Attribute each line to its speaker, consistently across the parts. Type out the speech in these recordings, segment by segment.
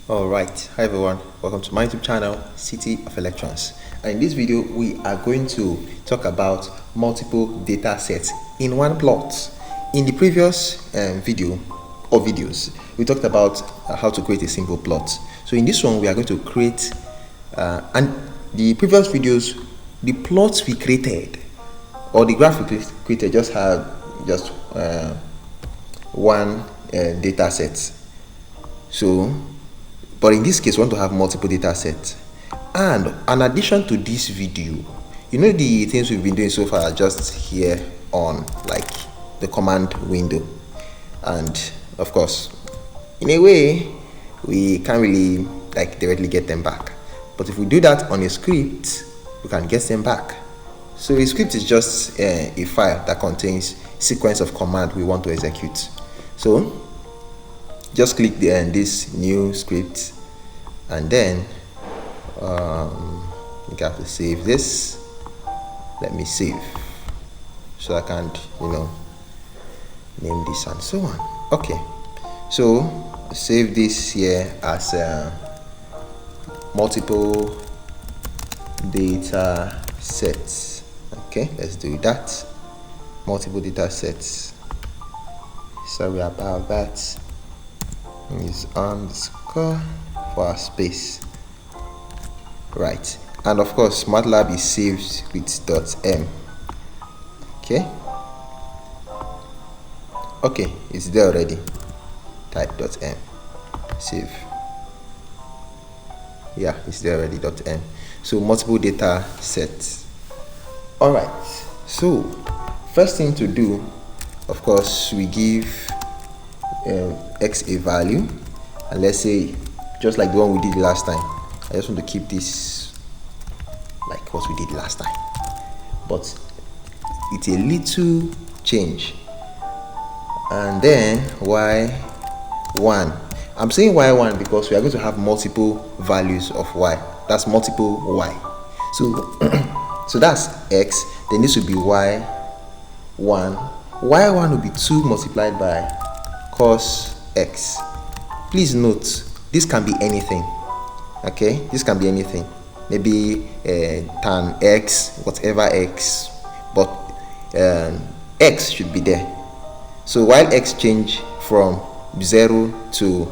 Speaker 1: Alright, hi everyone, welcome to my YouTube channel, City of Electrons. And in this video, we are going to talk about multiple data sets in one plot. In the previous video or videos, we talked about how to create a simple plot. So in this one, we are going to create, and the previous videos, the plots we created, or the graph we created just had just one data set. But in this case, we want to have multiple data sets. And in addition to this video, the things we've been doing so far are just here on like the command window. And of course, in a way, we can't really like directly get them back. But if we do that on a script, we can get them back. So a script is just a file that contains sequence of command we want to execute. So just click this new script, and then you have to save this. Let me save so I can name this and so on. Okay, so save this here as multiple data sets. Okay, let's do that. Multiple data sets. Sorry about that. Is underscore for our space, right? And of course, MATLAB is saved with .m. Okay, it's there already. Type .m, save. Yeah, it's there already. .m. So multiple data sets. All right. So first thing to do, of course, we give x a value, and let's say just like the one we did last time. I just want to keep this like what we did last time, but it's a little change. And then y1, I'm saying y1 because we are going to have multiple values of y. That's multiple y. So that's x. Then this will be y1. Y1 will be 2 multiplied by cos x. Please note, this can be anything. Okay, this can be anything. Maybe tan x, whatever x, but x should be there. So while x change from 0 to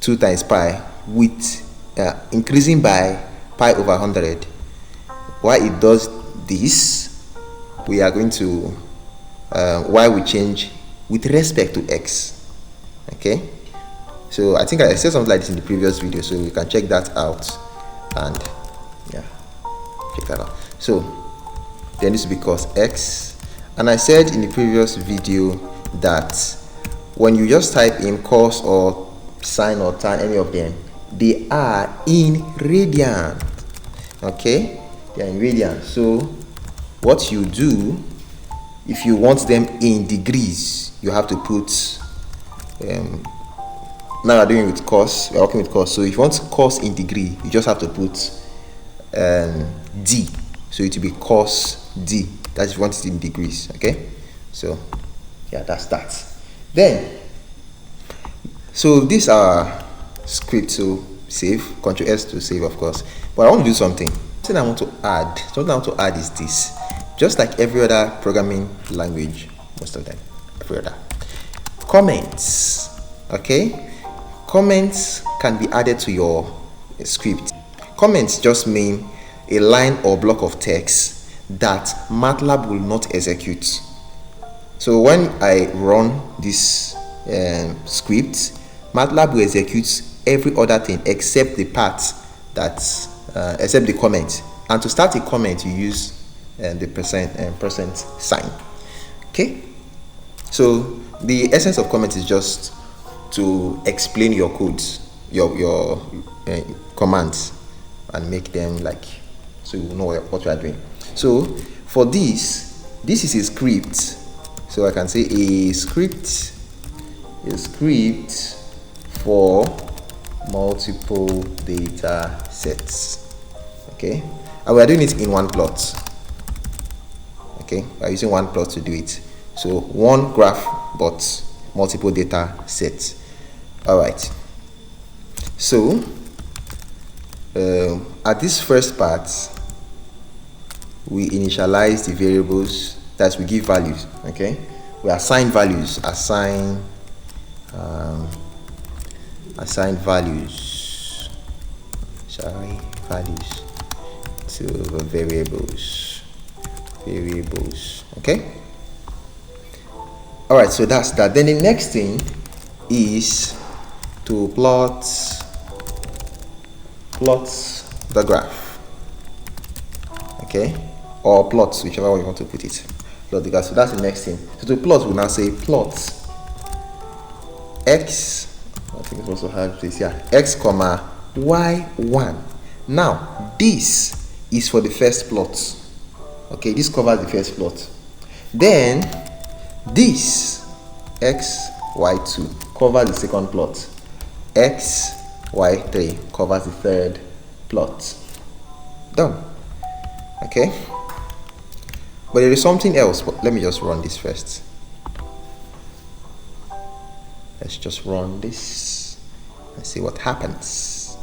Speaker 1: 2 times pi with increasing by pi over 100, while it does this, we are going to while we change with respect to x. Okay, so I think I said something like this in the previous video, so you can check that out, and yeah, check that out. So then this will be cos x, and I said in the previous video that when you just type in cos or sine or tan, any of them, they are in radian. Okay, they are in radian. So what you do, if you want them in degrees, you have to put now we're doing with cos, we're working with cos. So if you want cos in degree, you just have to put d. So it will be cos d. That's if you want it in degrees. Okay, so yeah, that's that. Then so these are scripts to save, Ctrl S to save, of course. But I want to do something. Something I want to add is this. Just like every other programming language, most of them, every other, comments. Okay, comments can be added to your script. Comments just mean a line or block of text that MATLAB will not execute. So when I run this script, MATLAB will execute every other thing except the part that except the comment. And to start a comment, you use the percent sign. Okay, so the essence of comment is just to explain your codes, your commands, and make them like, so you know what you are doing. So for this is a script. So I can say a script for multiple data sets. Okay, and we are doing it in one plot. Okay, we are using one plot to do it. So one graph but multiple data sets. All right, So at this first part, we initialize the variables, that we give values. Okay, we assign values, assign values, values to variables. Okay, all right, so that's that. Then the next thing is to plot the graph. Okay, or plot, whichever way you want to put it. Plot the graph. So that's the next thing. So to plot, we now say plot x, I think it's also have this, yeah, x comma y1. Now this is for the first plot. Okay, this covers the first plot. Then this x y2 covers the second plot. X y3 covers the third plot. Done. Okay, but there is something else, but let me just run this first. Let's just run this and see what happens.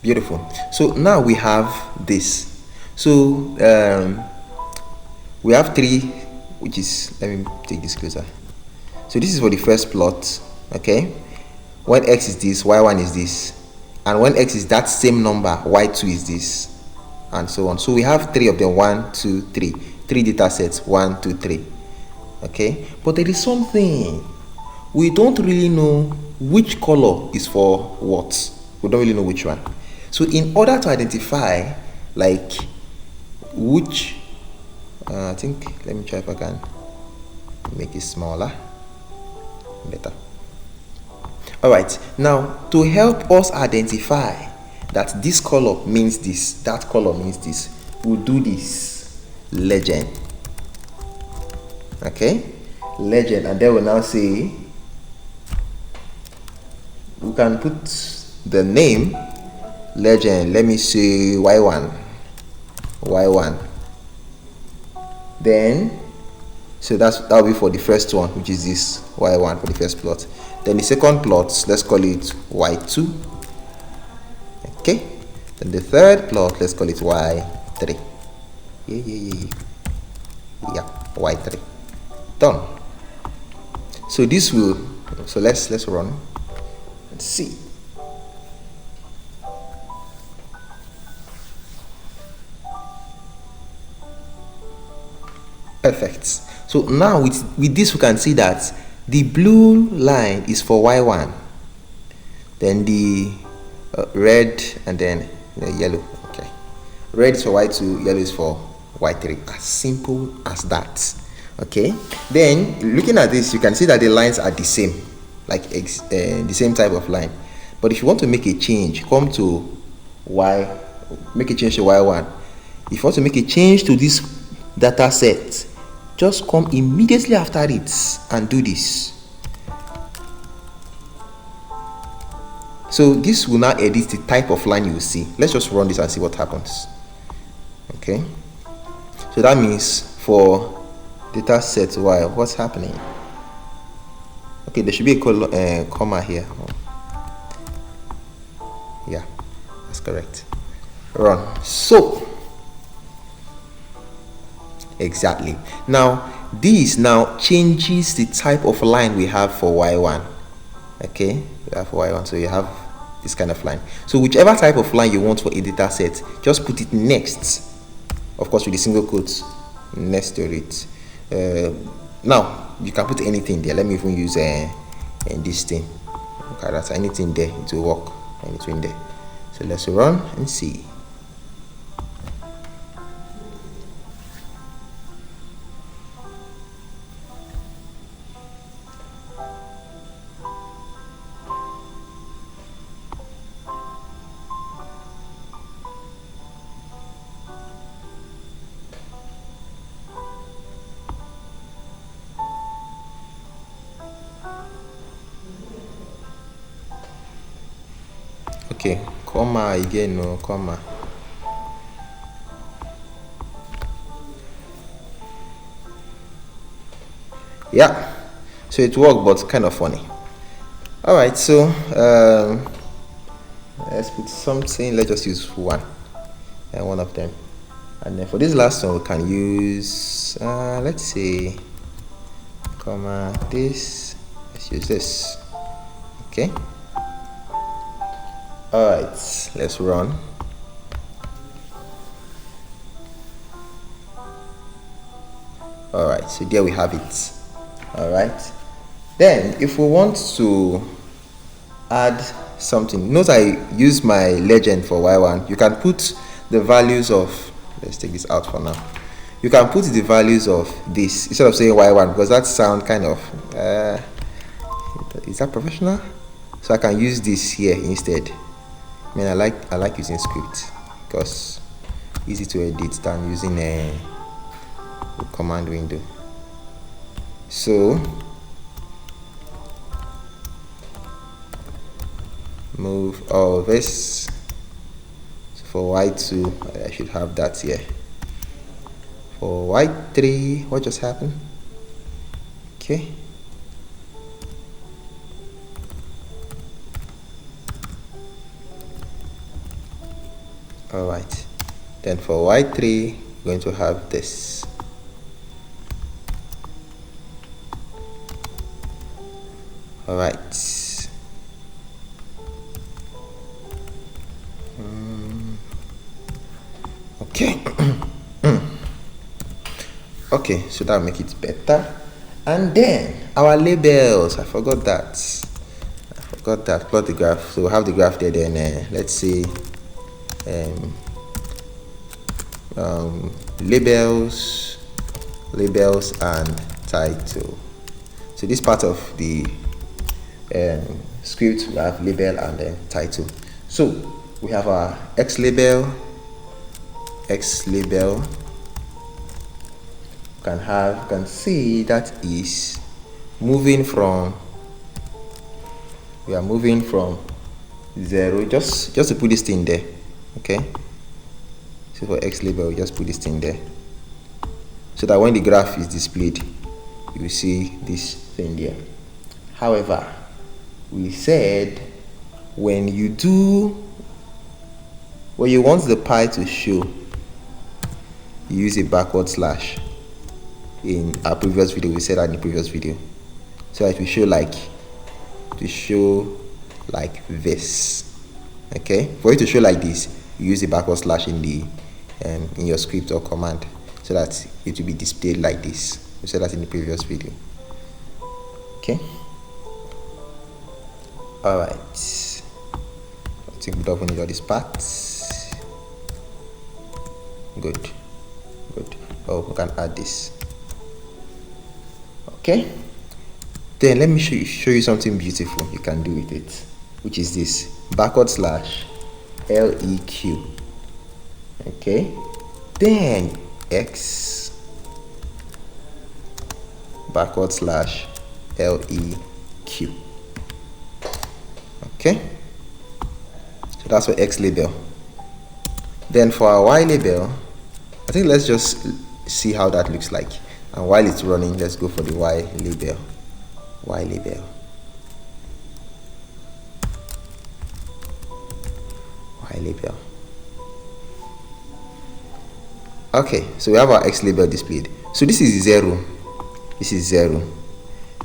Speaker 1: Beautiful. So now we have this. So we have 3, which is, let me take this closer. So this is for the first plot. Okay, when x is this, y1 is this, and when x is that same number, y2 is this, and so on. So we have 3 of them, 1 2 3 data sets, 1 2 3. Okay, but there is something we don't really know which color is for what. We don't really know which one. So in order to identify like which I think, let me try if I can make it smaller, better. All right, now to help us identify that this color means this, that color means this, we'll do this legend. Okay, legend, and then we'll now say, we can put the name legend, let me say y1. Then so that'll be for the first one, which is this y1 for the first plot. Then the second plot, let's call it y2. Okay, then the third plot, let's call it y3. Yeah, y3. Done. So this will, so let's run and see. Perfect. So now with this we can see that the blue line is for y1, then the red, and then the yellow. Okay, red is for y2, yellow is for y3. As simple as that. Okay, then looking at this, you can see that the lines are the same, like the same type of line. But if you want to make a change, come to make a change to y1. If you want to make a change to this data set, just come immediately after it and do this. So this will now edit the type of line you will see. Let's just run this and see what happens. Okay, so that means for data set y, what's happening? Okay, there should be a comma here. Yeah, that's correct. Run. So exactly. Now this now changes the type of line we have for y1. Okay, we have for y1, so you have this kind of line. So whichever type of line you want for a data set, just put it next, of course with the single quotes next to it. Now you can put anything there. Let me even use this thing. Okay, that's anything there, it will work in between there. So let's run and see. Okay, comma again, no comma. Yeah, so it worked, but kind of funny. All right, so let's put something. Let's just use one and one of them, and then for this last one we can use let's say comma this. Let's use this. Okay. All right, let's run. All right, so there we have it. All right, then if we want to add something, note I use my legend for y1. You can put the values of, let's take this out for now. You can put the values of this instead of saying y1, because that sound kind of is that professional? So I can use this here instead. I mean, I like using script because easy to edit than using a command window. So move all this. So for y2 I should have that here. For y3, what just happened? Okay, all right, then for y3 we're going to have this. All right. Okay. Okay, so that'll make it better. And then our labels, I forgot that. Plot the graph. So we'll have the graph there. Then let's say labels and title. So this part of the script we have label and then title. So we have our x label. You can see that is moving from, we are moving from 0, just to put this thing there. Okay, so for x label, just put this thing there so that when the graph is displayed you will see this thing there. However, we said when you want the pie to show, you use a backward slash. In our previous video, we said that in the previous video, so it will show like this. Okay, for it to show like this, you use a backward slash in the in your script or command, so that it will be displayed like this. We said that in the previous video. Okay, all right, I think we don't need all these parts. Good. Oh, we can add this. Okay, then let me show you something beautiful you can do with it, which is this backward slash leq. Okay, then x backward slash leq. Okay, so that's for x label. Then for our y label, I think let's just see how that looks like. And while it's running, let's go for the y label. Okay, so we have our x label displayed. So this is 0.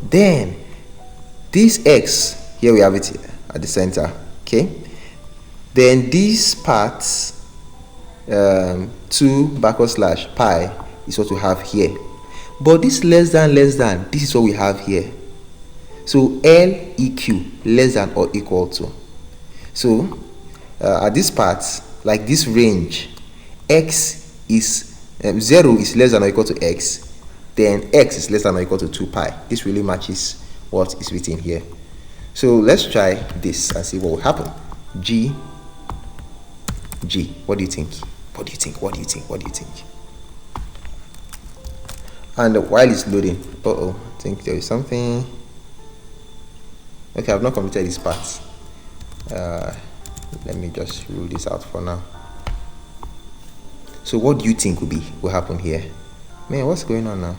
Speaker 1: Then this x here, we have it at the center. Okay, then these parts 2 backward slash pi is what we have here, but this less than, this is what we have here. So leq, less than or equal to. So at this part, like this range, x is 0 is less than or equal to x, then x is less than or equal to 2 pi. This really matches what is written here. So let's try this and see what will happen. G, what do you think? And while it's loading, I think there is something. Okay, I've not completed this part. Let me just rule this out for now. So what do you think will happen here? Man, what's going on now?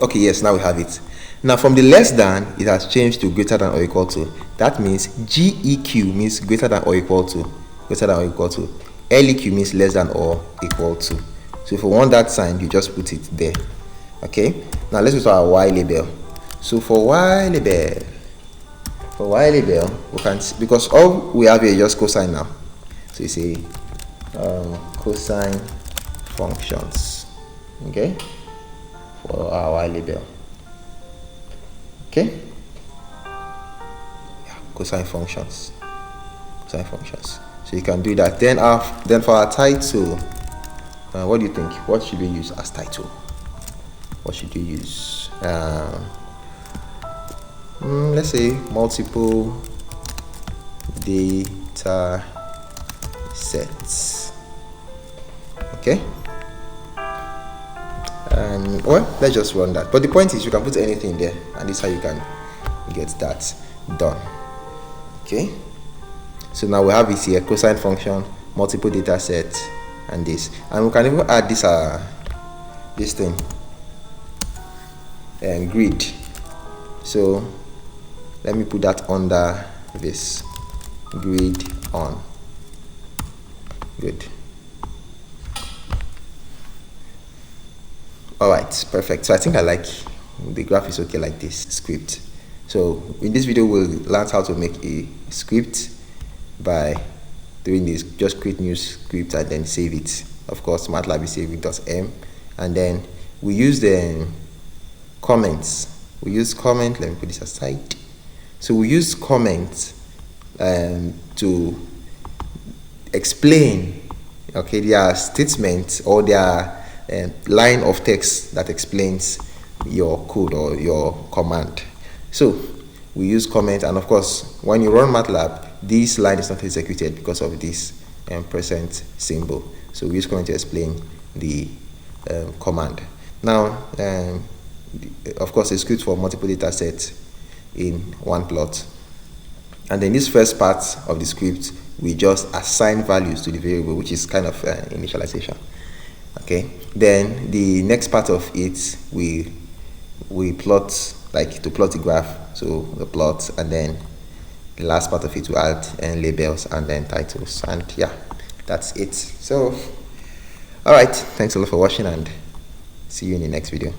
Speaker 1: Okay, yes, now we have it. Now from the less than, it has changed to greater than or equal to. That means GEQ means greater than or equal to. Greater than or equal to. LEQ means less than or equal to. So if you want that sign, you just put it there. Okay, now let's go to our Y label. So for Y label, we can see, because all we have here is just cosine now. So you say cosine functions. Okay, for our Y label. Okay, yeah, cosine functions. Cosine functions. So you can do that. Then for our title, what do you think? What should we use as title? What should you use? Let's say multiple data sets. Okay. Well, let's just run that. But the point is, you can put anything there, and this is how you can get that done. Okay. So now we have it here: cosine function, multiple data sets, and this. And we can even add this thing, and grid. So let me put that under this grid on. Good. All right, perfect. So I think I like the graph is okay like this script. So in this video, we'll learn how to make a script by doing this. Just create new script and then save it. Of course, MATLAB is saving.m, and then we use the comments. We use comment. Let me put this aside. So we use comments to explain, okay, their statement or their line of text that explains your code or your command. So we use comment, and of course, when you run MATLAB, this line is not executed because of this present symbol. So we use comment to explain the command. Now, of course, a script for multiple data sets in one plot. And then this first part of the script, we just assign values to the variable, which is kind of initialization. Okay. Then the next part of it, we plot, like to plot the graph. So the plot, and then the last part of it, we add labels and then titles. And yeah, that's it. So, all right. Thanks a lot for watching, and see you in the next video.